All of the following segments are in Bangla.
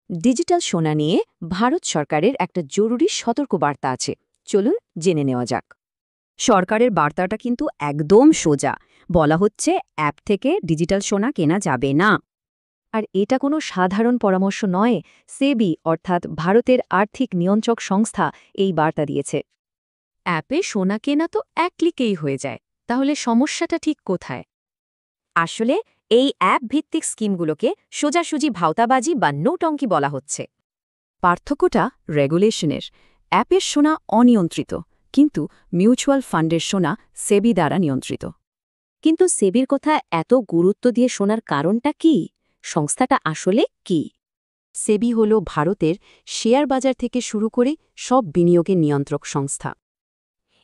ডিজিটাল সোনা নিয়ে ভারত সরকারের একটা জরুরি সতর্কবার্তা আছে। চলুন জেনে নেওয়া যাক। সরকারের বার্তাটা কিন্তু একদম সোজা। বলা হচ্ছে অ্যাপ থেকে ডিজিটাল সোনা কেনা যাবে না। আর এটা কোনো সাধারণ পরামর্শ নয়। সেবি অর্থাৎ ভারতের আর্থিক নিয়ন্ত্রক সংস্থা এই বার্তা দিয়েছে। অ্যাপে সোনা কেনা তো এক ক্লিকেই হয়ে যায়, তাহলে সমস্যাটা ঠিক কোথায়? আসলে এই অ্যাপ ভিত্তিক স্কিমগুলোকে সোজাসুজি ভাওতাবাজি বা নোটঙ্কি বলা হচ্ছে। পার্থক্যটা রেগুলেশনের। অ্যাপের সোনা অনিয়ন্ত্রিত, কিন্তু মিউচুয়াল ফান্ডের সোনা সেবি দ্বারা নিয়ন্ত্রিত। কিন্তু সেবির কথা এত গুরুত্ব দিয়ে শোনার কারণটা কি? সংস্থাটা আসলে কি? সেবি হল ভারতের শেয়ার বাজার থেকে শুরু করে সব বিনিয়োগের নিয়ন্ত্রক সংস্থা।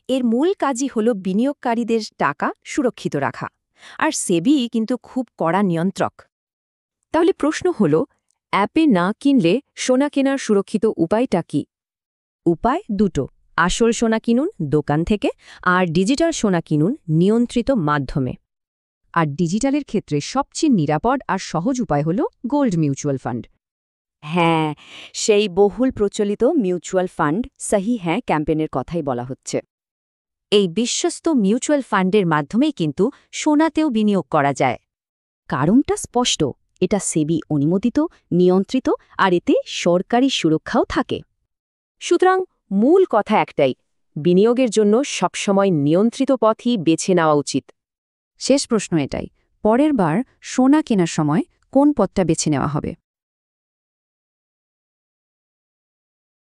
এর মূল কাজই হল বিনিয়োগকারীদের টাকা সুরক্ষিত রাখা। আর সেবি কিন্তু খুব কড়া নিয়ন্ত্রক। তাহলে প্রশ্ন হল, অ্যাপে না কিনলে সোনা কেনার সুরক্ষিত উপায়টা কি? উপায় দুটো। আসল সোনা কিনুন দোকান থেকে, আর ডিজিটাল সোনা কিনুন নিয়ন্ত্রিত মাধ্যমে। আর ডিজিটালের ক্ষেত্রে সবচেয়ে নিরাপদ আর সহজ উপায় হল গোল্ড মিউচুয়াল ফান্ড। হ্যাঁ, সেই বহুল প্রচলিত মিউচুয়াল ফান্ড সহি হ্যাঁ ক্যাম্পেইনের কথাই বলা হচ্ছে। এই বিশ্বস্ত মিউচুয়াল ফান্ডের মাধ্যমেই কিন্তু সোনাতেও বিনিয়োগ করা যায়। কারণটা স্পষ্ট, এটা সেবি অনুমোদিত, নিয়ন্ত্রিত, আর এতে সরকারি সুরক্ষাও থাকে। সুতরাং মূল কথা একটাই, বিনিয়োগের জন্য সবসময় নিয়ন্ত্রিত পথই বেছে নেওয়া উচিত। শেষ প্রশ্ন এটাই, পরের বার সোনা কেনার সময় কোন পথটা বেছে নেওয়া হবে?